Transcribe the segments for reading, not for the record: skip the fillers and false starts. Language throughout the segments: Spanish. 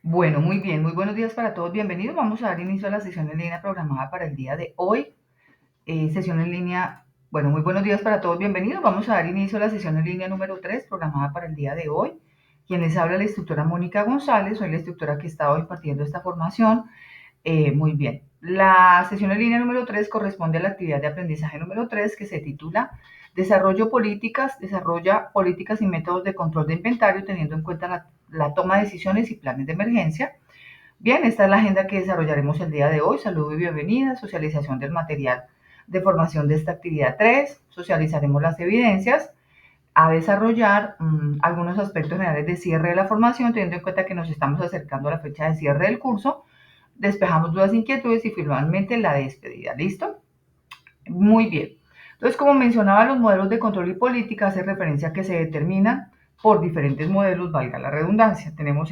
Bueno, muy bien, muy buenos días para todos, bienvenidos. Vamos a dar inicio a la sesión en línea programada para el día de hoy. Sesión en línea, bueno, muy buenos días para todos, bienvenidos. Vamos a dar inicio a la sesión en línea número 3 programada para el día de hoy. Quien les habla la instructora Mónica González, soy la instructora que está hoy impartiendo esta formación. Muy bien, la sesión en línea número 3 corresponde a la actividad de aprendizaje número 3 que se titula Desarrolla políticas y métodos de control de inventario teniendo en cuenta la toma de decisiones y planes de emergencia. Bien, esta es la agenda que desarrollaremos el día de hoy. Saludo y bienvenida, socialización del material de formación de esta actividad 3, socializaremos las evidencias, a desarrollar algunos aspectos generales de cierre de la formación, teniendo en cuenta que nos estamos acercando a la fecha de cierre del curso, despejamos dudas, inquietudes y finalmente la despedida. ¿Listo? Muy bien. Entonces, como mencionaba, los modelos de control y política hace referencia a que se determinan por diferentes modelos, valga la redundancia. Tenemos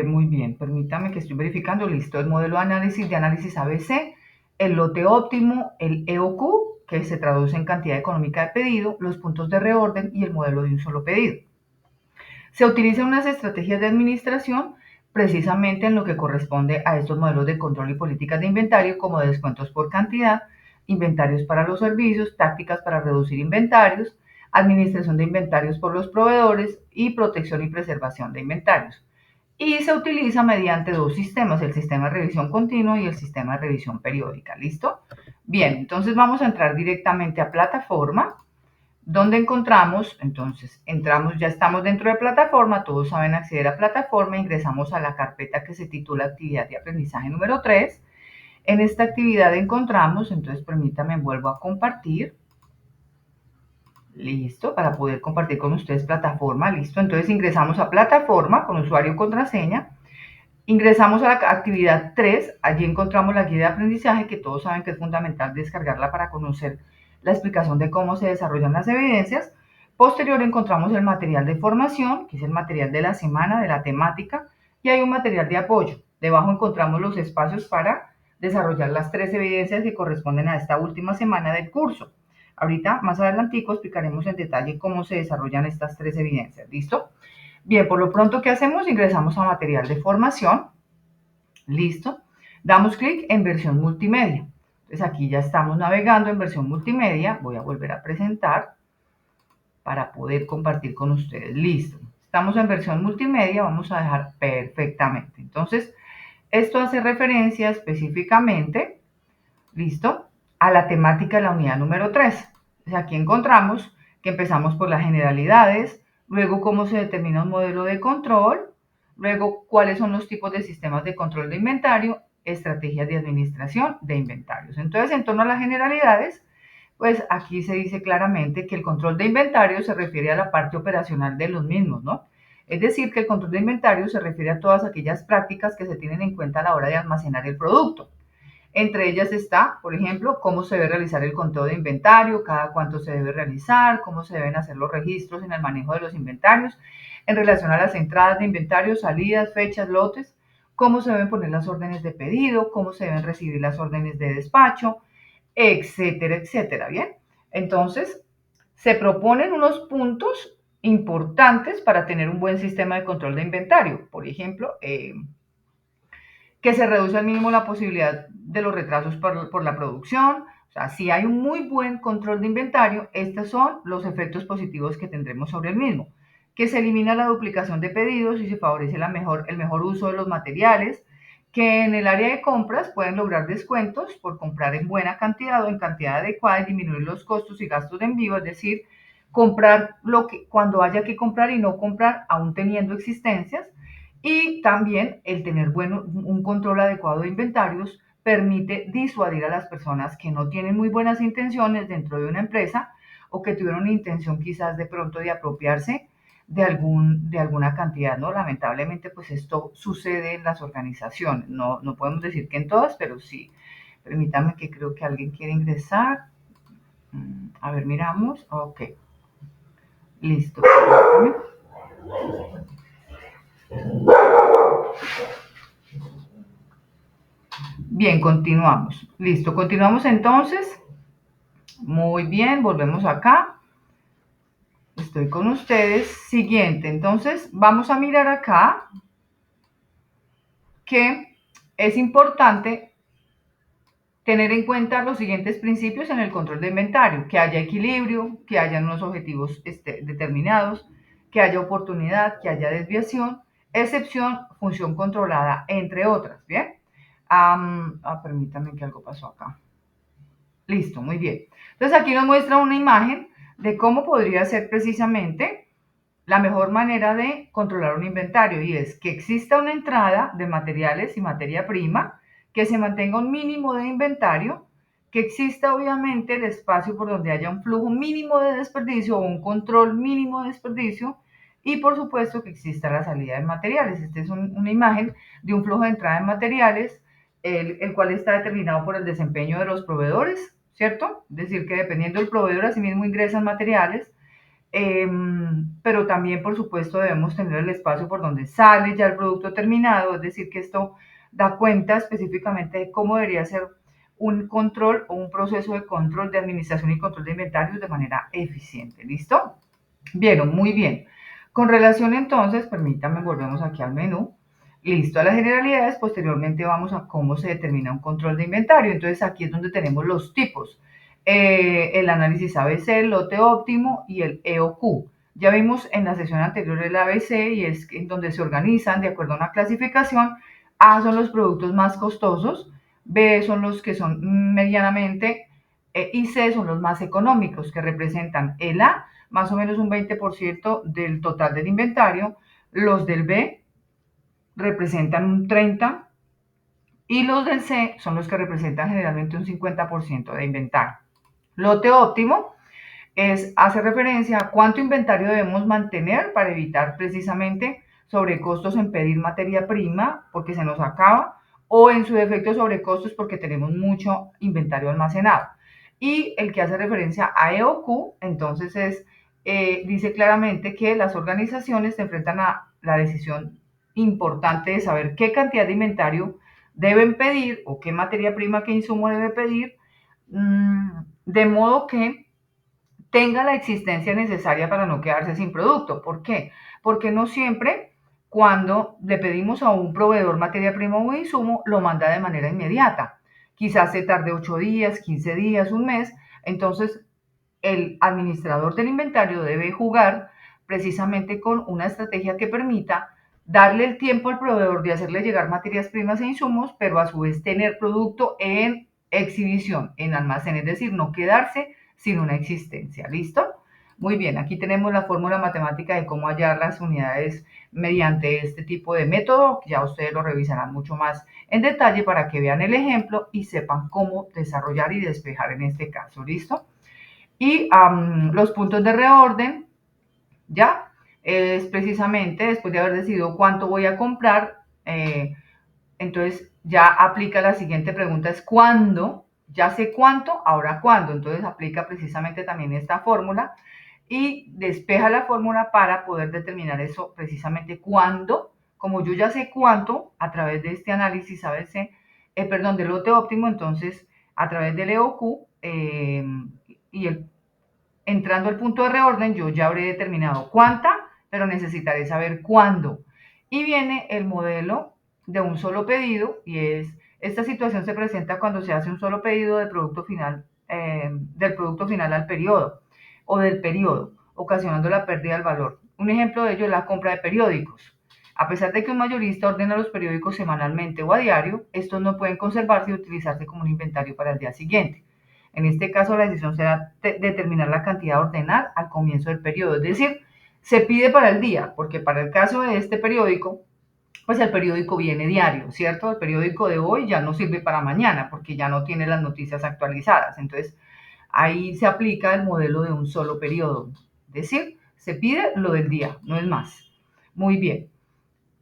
muy bien, permítame que estoy verificando, listo, el modelo de análisis ABC, el lote óptimo, el EOQ, que se traduce en cantidad económica de pedido, los puntos de reorden y el modelo de un solo pedido. Se utilizan unas estrategias de administración precisamente en lo que corresponde a estos modelos de control y políticas de inventario, como descuentos por cantidad, inventarios para los servicios, tácticas para reducir inventarios, administración de inventarios por los proveedores y protección y preservación de inventarios. Y se utiliza mediante dos sistemas, el sistema de revisión continua y el sistema de revisión periódica. ¿Listo? Bien, entonces vamos a entrar directamente a plataforma, donde encontramos, entonces entramos, ya estamos dentro de plataforma, todos saben acceder a plataforma, ingresamos a la carpeta que se titula actividad de aprendizaje número 3. En esta actividad encontramos, entonces permítame, vuelvo a compartir. Listo, para poder compartir con ustedes plataforma, listo. Entonces ingresamos a plataforma con usuario y contraseña. Ingresamos a la actividad 3, allí encontramos la guía de aprendizaje, que todos saben que es fundamental descargarla para conocer la explicación de cómo se desarrollan las evidencias. Posterior encontramos el material de formación, que es el material de la semana, de la temática, y hay un material de apoyo. Debajo encontramos los espacios para desarrollar las 3 evidencias que corresponden a esta última semana del curso. Ahorita, más adelantico, explicaremos en detalle cómo se desarrollan estas 3 evidencias. ¿Listo? Bien, por lo pronto, ¿qué hacemos? Ingresamos a material de formación. Listo. Damos clic en versión multimedia. Entonces aquí ya estamos navegando en versión multimedia. Voy a volver a presentar para poder compartir con ustedes. Listo. Estamos en versión multimedia. Vamos a dejar perfectamente. Entonces, esto hace referencia específicamente, listo, a la temática de la unidad número 3. Entonces aquí encontramos que empezamos por las generalidades, luego cómo se determina un modelo de control, luego cuáles son los tipos de sistemas de control de inventario, estrategias de administración de inventarios. Entonces, en torno a las generalidades, pues aquí se dice claramente que el control de inventario se refiere a la parte operacional de los mismos, ¿no? Es decir, que el control de inventario se refiere a todas aquellas prácticas que se tienen en cuenta a la hora de almacenar el producto. Entre ellas está, por ejemplo, cómo se debe realizar el conteo de inventario, cada cuánto se debe realizar, cómo se deben hacer los registros en el manejo de los inventarios, en relación a las entradas de inventario, salidas, fechas, lotes, cómo se deben poner las órdenes de pedido, cómo se deben recibir las órdenes de despacho, etcétera, etcétera. Bien, entonces se proponen unos puntos importantes para tener un buen sistema de control de inventario. Por ejemplo, que se reduce al mínimo la posibilidad de los retrasos por la producción. O sea, si hay un muy buen control de inventario, estos son los efectos positivos que tendremos sobre el mismo. Que se elimina la duplicación de pedidos y se favorece el mejor uso de los materiales. Que en el área de compras pueden lograr descuentos por comprar en buena cantidad o en cantidad adecuada y disminuir los costos y gastos de envío, es decir, comprar lo que cuando haya que comprar y no comprar aún teniendo existencias. Y también el tener un control adecuado de inventarios permite disuadir a las personas que no tienen muy buenas intenciones dentro de una empresa o que tuvieron una intención quizás de pronto de apropiarse de alguna cantidad, ¿no? Lamentablemente, pues esto sucede en las organizaciones. No podemos decir que en todas, pero sí. Permítame que creo que alguien quiere ingresar. A ver, miramos. Ok. Listo. Permítame. Bien, continuamos. Listo, continuamos entonces. Muy bien, volvemos acá. Estoy con ustedes. Siguiente. Entonces, vamos a mirar acá que es importante tener en cuenta los siguientes principios en el control de inventario: que haya equilibrio, que haya unos objetivos determinados, que haya oportunidad, que haya desviación, excepción, función controlada, entre otras. Bien. Permítame que algo pasó acá. Listo, muy bien. Entonces aquí nos muestra una imagen de cómo podría ser precisamente la mejor manera de controlar un inventario, y es que exista una entrada de materiales y materia prima, que se mantenga un mínimo de inventario, que exista obviamente el espacio por donde haya un flujo mínimo de desperdicio o un control mínimo de desperdicio, y por supuesto que exista la salida de materiales. Esta es una imagen de un flujo de entrada de materiales, el cual está determinado por el desempeño de los proveedores, ¿cierto? Es decir, que dependiendo del proveedor, asimismo ingresan materiales, pero también, por supuesto, debemos tener el espacio por donde sale ya el producto terminado, es decir, que esto da cuenta específicamente de cómo debería ser un control o un proceso de control, de administración y control de inventarios de manera eficiente. ¿Listo? Vieron, muy bien. Con relación entonces, permítanme, volvemos aquí al menú. Listo, a las generalidades, posteriormente vamos a cómo se determina un control de inventario. Entonces aquí es donde tenemos los tipos. El análisis ABC, el lote óptimo y el EOQ. Ya vimos en la sesión anterior el ABC, y es en donde se organizan de acuerdo a una clasificación. A son los productos más costosos, B son los que son medianamente, y C son los más económicos, que representan el A más o menos un 20% del total del inventario, los del B representan un 30%, y los del C son los que representan generalmente un 50% de inventario. Lote óptimo hace referencia a cuánto inventario debemos mantener para evitar precisamente sobrecostos en pedir materia prima porque se nos acaba, o en su defecto sobrecostos porque tenemos mucho inventario almacenado. Y el que hace referencia a EOQ, entonces dice claramente que las organizaciones se enfrentan a la decisión importante de saber qué cantidad de inventario deben pedir o qué materia prima, qué insumo debe pedir, de modo que tenga la existencia necesaria para no quedarse sin producto. ¿Por qué? Porque no siempre, cuando le pedimos a un proveedor materia prima o insumo, lo manda de manera inmediata. Quizás se tarde 8 días, 15 días, un mes. Entonces, el administrador del inventario debe jugar precisamente con una estrategia que permita darle el tiempo al proveedor de hacerle llegar materias primas e insumos, pero a su vez tener producto en exhibición, en almacén, es decir, no quedarse sin una existencia. ¿Listo? Muy bien, aquí tenemos la fórmula matemática de cómo hallar las unidades mediante este tipo de método. Ya ustedes lo revisarán mucho más en detalle para que vean el ejemplo y sepan cómo desarrollar y despejar en este caso. ¿Listo? Y los puntos de reorden, ya, es precisamente después de haber decidido cuánto voy a comprar, entonces ya aplica la siguiente pregunta, es cuándo. Ya sé cuánto, ahora cuándo. Entonces aplica precisamente también esta fórmula y despeja la fórmula para poder determinar eso precisamente cuándo. Como yo ya sé cuánto a través de este análisis ABC, del lote óptimo, entonces a través del EOQ, y entrando al punto de reorden, yo ya habré determinado cuánta, pero necesitaré saber cuándo. Y viene el modelo de un solo pedido, y esta situación se presenta cuando se hace un solo pedido del producto final al periodo o del periodo, ocasionando la pérdida del valor. Un ejemplo de ello es la compra de periódicos. A pesar de que un mayorista ordena los periódicos semanalmente o a diario, estos no pueden conservarse y utilizarse como un inventario para el día siguiente. En este caso, la decisión será determinar la cantidad a ordenar al comienzo del periodo, es decir, se pide para el día, porque para el caso de este periódico, pues el periódico viene diario, ¿cierto? El periódico de hoy ya no sirve para mañana porque ya no tiene las noticias actualizadas. Entonces, ahí se aplica el modelo de un solo periodo, es decir, se pide lo del día, no es más. Muy bien.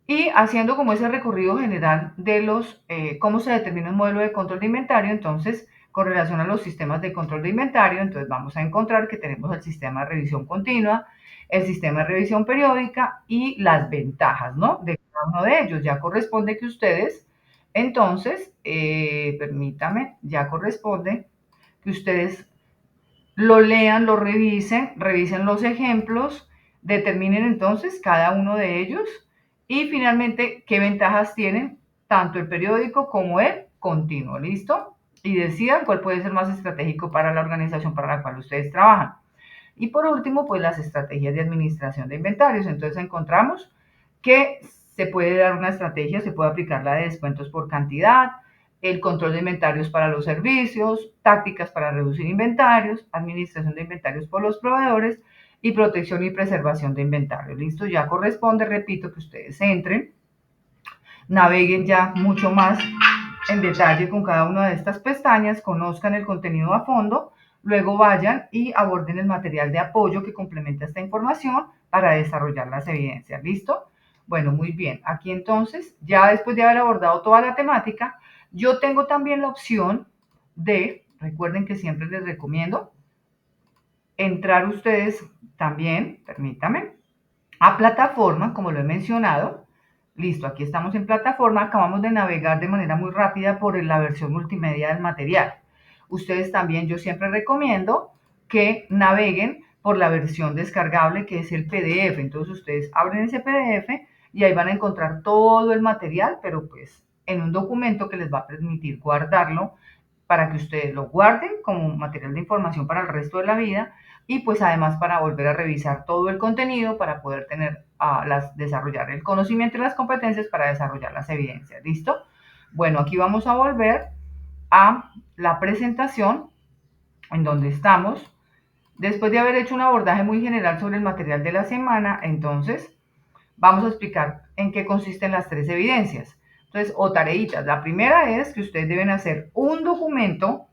Y haciendo como ese recorrido general de cómo se determina un modelo de control de inventario, entonces, con relación a los sistemas de control de inventario, entonces vamos a encontrar que tenemos el sistema de revisión continua, el sistema de revisión periódica y las ventajas, ¿no? De cada uno de ellos. Ya corresponde que ustedes, entonces, permítame, ya corresponde que ustedes lo lean, lo revisen los ejemplos, determinen entonces cada uno de ellos y finalmente qué ventajas tienen tanto el periódico como el continuo, ¿listo? Y decidan cuál puede ser más estratégico para la organización para la cual ustedes trabajan. Y por último, pues las estrategias de administración de inventarios. Entonces encontramos que se puede dar una estrategia, se puede aplicar la de descuentos por cantidad, el control de inventarios para los servicios, tácticas para reducir inventarios, administración de inventarios por los proveedores y protección y preservación de inventarios. Listo, ya corresponde, repito, que ustedes entren, naveguen ya mucho más en detalle con cada una de estas pestañas, conozcan el contenido a fondo, luego vayan y aborden el material de apoyo que complementa esta información para desarrollar las evidencias. ¿Listo? Bueno, muy bien. Aquí entonces, ya después de haber abordado toda la temática, yo tengo también la opción de, recuerden que siempre les recomiendo, entrar ustedes también, permítame, a plataforma, como lo he mencionado. Listo, aquí estamos en plataforma, acabamos de navegar de manera muy rápida por la versión multimedia del material. Ustedes también, yo siempre recomiendo que naveguen por la versión descargable que es el PDF. Entonces ustedes abren ese PDF y ahí van a encontrar todo el material, pero pues en un documento que les va a permitir guardarlo para que ustedes lo guarden como material de información para el resto de la vida y pues además para volver a revisar todo el contenido para poder tener, desarrollar el conocimiento y las competencias para desarrollar las evidencias. ¿Listo? Bueno, aquí vamos a volver a la presentación en donde estamos. Después de haber hecho un abordaje muy general sobre el material de la semana, entonces vamos a explicar en qué consisten las tres evidencias. Entonces, o tareitas. La primera es que ustedes deben hacer un documento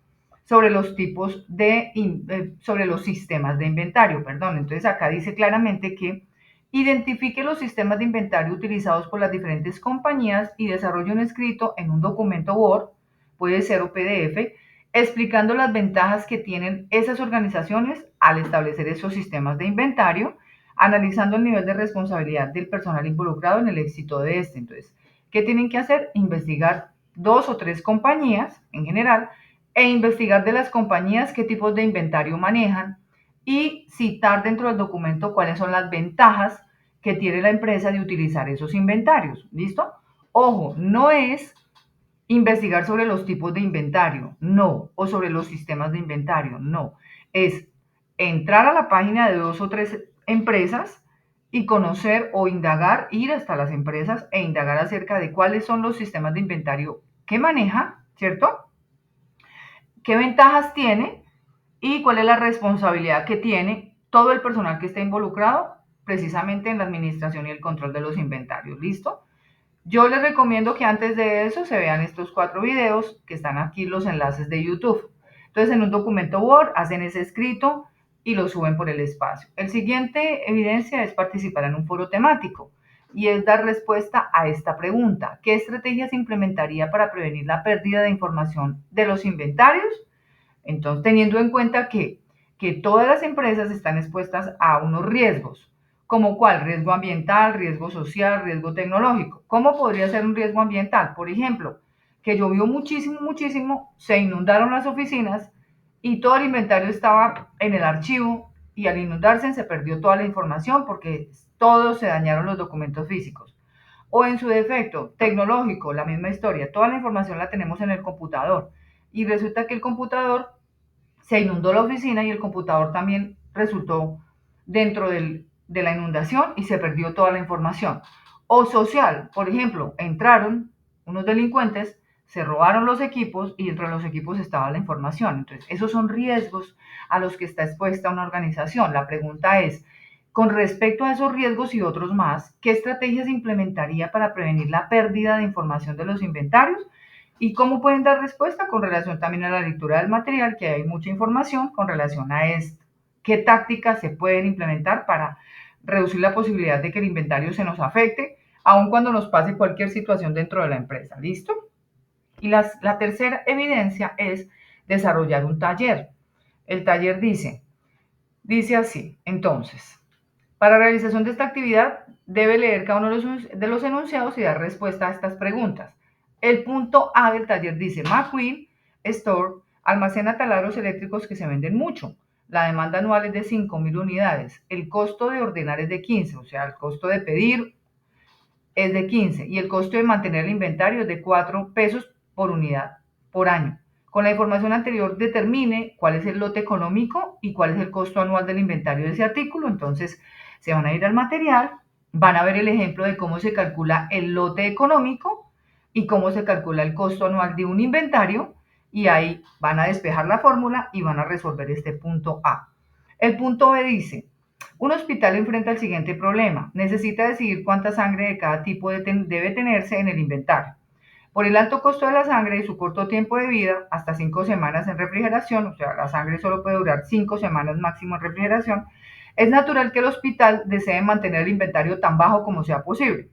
sobre los tipos de, sobre los sistemas de inventario, perdón. Entonces, acá dice claramente que identifique los sistemas de inventario utilizados por las diferentes compañías y desarrolle un escrito en un documento Word, puede ser o PDF, explicando las ventajas que tienen esas organizaciones al establecer esos sistemas de inventario, analizando el nivel de responsabilidad del personal involucrado en el éxito de este. Entonces, ¿qué tienen que hacer? Investigar 2 o 3 compañías en general e investigar de las compañías qué tipos de inventario manejan y citar dentro del documento cuáles son las ventajas que tiene la empresa de utilizar esos inventarios. ¿Listo? Ojo, no es investigar sobre los tipos de inventario, no, o sobre los sistemas de inventario, no. Es entrar a la página de 2 o 3 empresas y conocer o indagar, ir hasta las empresas e indagar acerca de cuáles son los sistemas de inventario que maneja, ¿cierto? ¿Qué ventajas tiene y cuál es la responsabilidad que tiene todo el personal que está involucrado precisamente en la administración y el control de los inventarios? ¿Listo? Yo les recomiendo que antes de eso se vean estos 4 videos que están aquí los enlaces de YouTube. Entonces en un documento Word hacen ese escrito y lo suben por el espacio. El siguiente evidencia es participar en un foro temático y es dar respuesta a esta pregunta. ¿Qué estrategias implementaría para prevenir la pérdida de información de los inventarios? Entonces, teniendo en cuenta que todas las empresas están expuestas a unos riesgos, como cuál, riesgo ambiental, riesgo social, riesgo tecnológico. ¿Cómo podría ser un riesgo ambiental? Por ejemplo, que llovió muchísimo, muchísimo, se inundaron las oficinas y todo el inventario estaba en el archivo y al inundarse se perdió toda la información porque todos se dañaron los documentos físicos. O en su defecto, tecnológico, la misma historia, toda la información la tenemos en el computador y resulta que el computador se inundó la oficina y el computador también resultó dentro de la inundación y se perdió toda la información. O social, por ejemplo, entraron unos delincuentes, se robaron los equipos y dentro de los equipos estaba la información. Entonces, esos son riesgos a los que está expuesta una organización. La pregunta es, con respecto a esos riesgos y otros más, ¿qué estrategias implementaría para prevenir la pérdida de información de los inventarios? ¿Y cómo pueden dar respuesta? Con relación también a la lectura del material, que hay mucha información con relación a esto. ¿Qué tácticas se pueden implementar para reducir la posibilidad de que el inventario se nos afecte, aun cuando nos pase cualquier situación dentro de la empresa? ¿Listo? Y la tercera evidencia es desarrollar un taller. El taller dice así, entonces, para realización de esta actividad, debe leer cada uno de los enunciados y dar respuesta a estas preguntas. El punto A del taller dice, McQueen Store almacena taladros eléctricos que se venden mucho. la demanda anual es de 5.000 unidades, el costo de ordenar es de 15, o sea, el costo de pedir es de 15 y el costo de mantener el inventario es de 4 pesos por unidad por año. Con la información anterior determine cuál es el lote económico y cuál es el costo anual del inventario de ese artículo. Entonces se van a ir al material, van a ver el ejemplo de cómo se calcula el lote económico y cómo se calcula el costo anual de un inventario y ahí van a despejar la fórmula y van a resolver este punto A. El punto B dice, un hospital enfrenta el siguiente problema. Necesita decidir cuánta sangre de cada tipo debe tenerse en el inventario. Por el alto costo de la sangre y su corto tiempo de vida, hasta 5 semanas en refrigeración, o sea, la sangre solo puede durar 5 semanas máximo en refrigeración, es natural que el hospital desee mantener el inventario tan bajo como sea posible.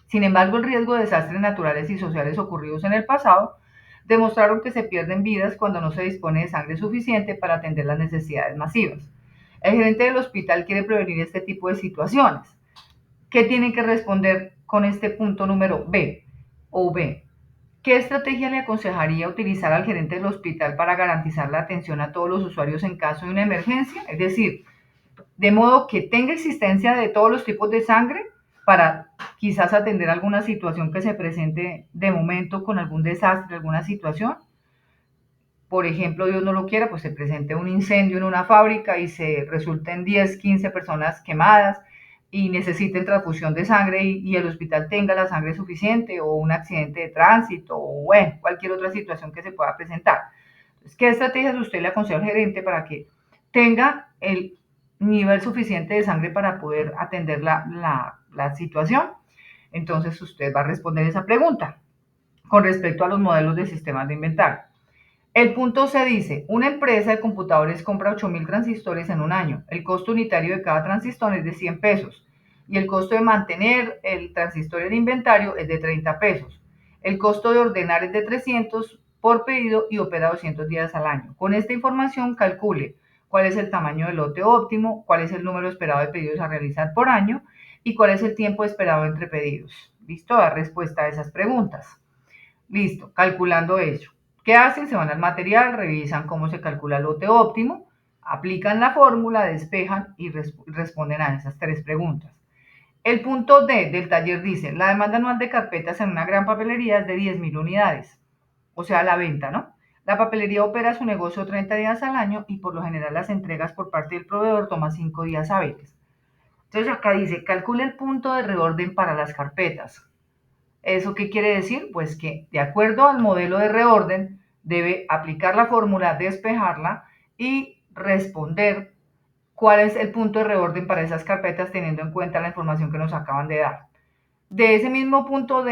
Sin embargo, el riesgo de desastres naturales y sociales ocurridos en el pasado demostraron que se pierden vidas cuando no se dispone de sangre suficiente para atender las necesidades masivas. El gerente del hospital quiere prevenir este tipo de situaciones. ¿Qué tienen que responder con este punto número B o B? ¿Qué estrategia le aconsejaría utilizar al gerente del hospital para garantizar la atención a todos los usuarios en caso de una emergencia? Es decir, de modo que tenga existencia de todos los tipos de sangre para quizás atender alguna situación que se presente de momento con algún desastre, alguna situación. Por ejemplo, Dios no lo quiera, pues se presente un incendio en una fábrica y se resulten 10, 15 personas quemadas y necesiten transfusión de sangre y el hospital tenga la sangre suficiente o un accidente de tránsito o bueno, cualquier otra situación que se pueda presentar. Entonces, ¿qué estrategias usted le aconseja al gerente para que tenga el nivel suficiente de sangre para poder atender la situación? Entonces usted va a responder esa pregunta con respecto a los modelos de sistemas de inventario. El punto C dice, una empresa de computadores compra 8.000 transistores en un año. El costo unitario de cada transistor es de 100 pesos y el costo de mantener el transistor en inventario es de 30 pesos. El costo de ordenar es de 300 por pedido y opera 200 días al año. Con esta información calcule cuál es el tamaño del lote óptimo, cuál es el número esperado de pedidos a realizar por año y cuál es el tiempo esperado entre pedidos. ¿Listo? Da respuesta a esas preguntas. Listo, calculando eso. ¿Qué hacen? Se van al material, revisan cómo se calcula el lote óptimo, aplican la fórmula, despejan y responden a esas tres preguntas. El punto D del taller dice, la demanda anual de carpetas en una gran papelería es de 10.000 unidades, o sea, la venta, ¿no? La papelería opera su negocio 30 días al año y por lo general las entregas por parte del proveedor toman 5 días hábiles. Entonces acá dice, calcule el punto de reorden para las carpetas. ¿Eso qué quiere decir? Pues que de acuerdo al modelo de reorden debe aplicar la fórmula, despejarla y responder cuál es el punto de reorden para esas carpetas teniendo en cuenta la información que nos acaban de dar. De ese mismo punto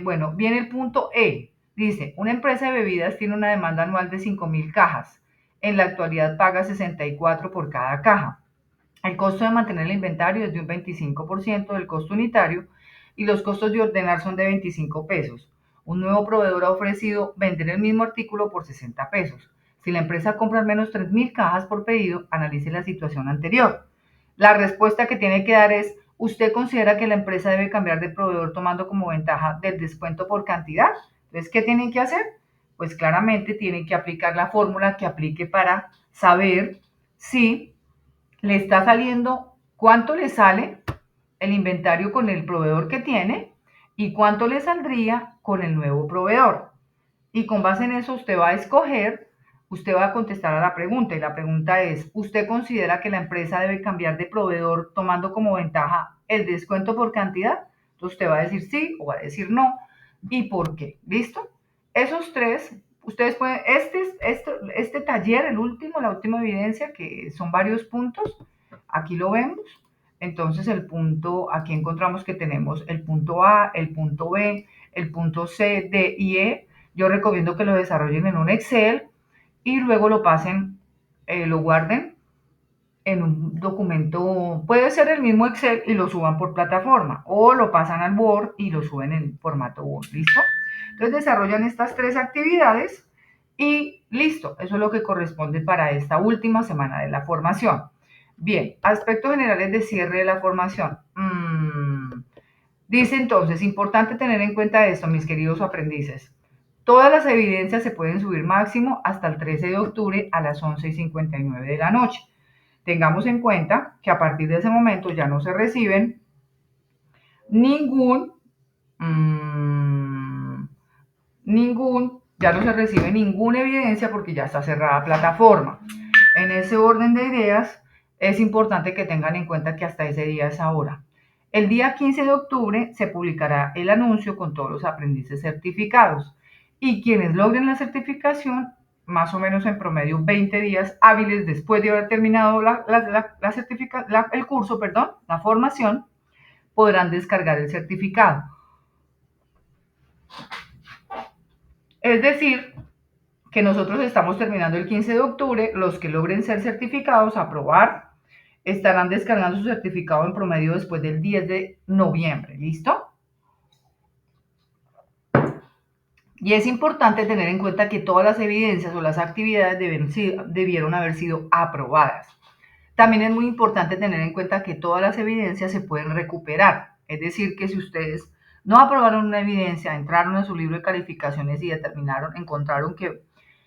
bueno, viene el punto E. Dice, una empresa de bebidas tiene una demanda anual de 5.000 cajas. En la actualidad paga 64 por cada caja. El costo de mantener el inventario es de un 25% del costo unitario y los costos de ordenar son de 25 pesos. Un nuevo proveedor ha ofrecido vender el mismo artículo por 60 pesos. Si la empresa compra al menos 3.000 cajas por pedido, analice la situación anterior. La respuesta que tiene que dar es, ¿usted considera que la empresa debe cambiar de proveedor tomando como ventaja del descuento por cantidad? Entonces, ¿qué tienen que hacer? Pues claramente tienen que aplicar la fórmula que aplique para saber si le está saliendo cuánto le sale el inventario con el proveedor que tiene y cuánto le saldría con el nuevo proveedor. Y con base en eso usted va a escoger, usted va a contestar a la pregunta y la pregunta es, ¿usted considera que la empresa debe cambiar de proveedor tomando como ventaja el descuento por cantidad? Entonces usted va a decir sí o va a decir no y por qué. ¿Listo? Esos tres, ustedes pueden, este taller, el último, la última evidencia, que son varios puntos, aquí lo vemos. Entonces el punto, aquí encontramos que tenemos el punto A, el punto B, el punto C, D y E. Yo recomiendo que lo desarrollen en un Excel y luego lo pasen, lo guarden en un documento, puede ser el mismo Excel y lo suban por plataforma o lo pasan al Word y lo suben en formato Word, ¿listo? Entonces desarrollan estas tres actividades y listo, eso es lo que corresponde para esta última semana de la formación. Bien, aspectos generales de cierre de la formación. Dice entonces, importante tener en cuenta esto, mis queridos aprendices. Todas las evidencias se pueden subir máximo hasta el 13 de octubre a las 11:59 de la noche. Tengamos en cuenta que a partir de ese momento ya no se reciben ya no se recibe ninguna evidencia porque ya está cerrada plataforma. En ese orden de ideas, es importante que tengan en cuenta que hasta ese día es ahora. El día 15 de octubre se publicará el anuncio con todos los aprendices certificados y quienes logren la certificación, más o menos en promedio 20 días hábiles después de haber terminado el curso, la formación, podrán descargar el certificado. Es decir, que nosotros estamos terminando el 15 de octubre, los que logren ser certificados, aprobar, estarán descargando su certificado en promedio después del 10 de noviembre, ¿listo? Y es importante tener en cuenta que todas las evidencias o las actividades debieron haber sido aprobadas. También es muy importante tener en cuenta que todas las evidencias se pueden recuperar. Es decir, que si ustedes no aprobaron una evidencia, entraron a su libro de calificaciones y encontraron que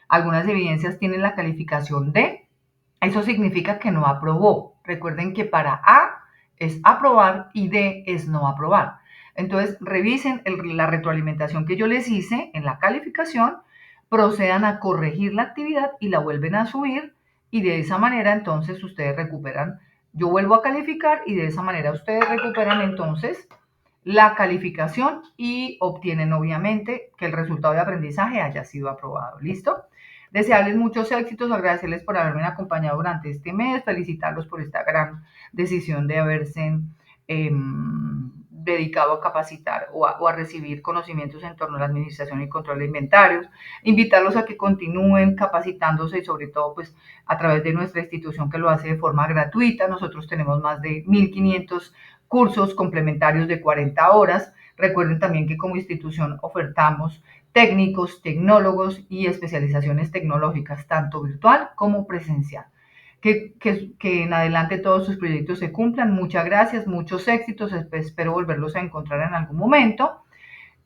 algunas evidencias tienen la calificación D, eso significa que no aprobó. Recuerden que para A es aprobar y D es no aprobar. Entonces, revisen la retroalimentación que yo les hice en la calificación, procedan a corregir la actividad y la vuelven a subir y de esa manera entonces ustedes recuperan, yo vuelvo a calificar y de esa manera ustedes recuperan entonces la calificación y obtienen obviamente que el resultado de aprendizaje haya sido aprobado. ¿Listo? Desearles muchos éxitos, agradecerles por haberme acompañado durante este mes, felicitarlos por esta gran decisión de haberse dedicado a capacitar o a recibir conocimientos en torno a la administración y control de inventarios, invitarlos a que continúen capacitándose y sobre todo pues a través de nuestra institución que lo hace de forma gratuita. Nosotros tenemos más de 1.500 cursos complementarios de 40 horas. Recuerden también que como institución ofertamos técnicos, tecnólogos y especializaciones tecnológicas, tanto virtual como presencial. Que en adelante todos sus proyectos se cumplan. Muchas gracias, muchos éxitos. Espero volverlos a encontrar en algún momento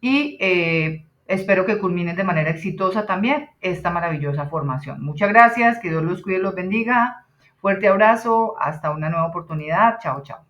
y espero que culminen de manera exitosa también esta maravillosa formación. Muchas gracias, que Dios los cuide y los bendiga. Fuerte abrazo, hasta una nueva oportunidad. Chao, chao.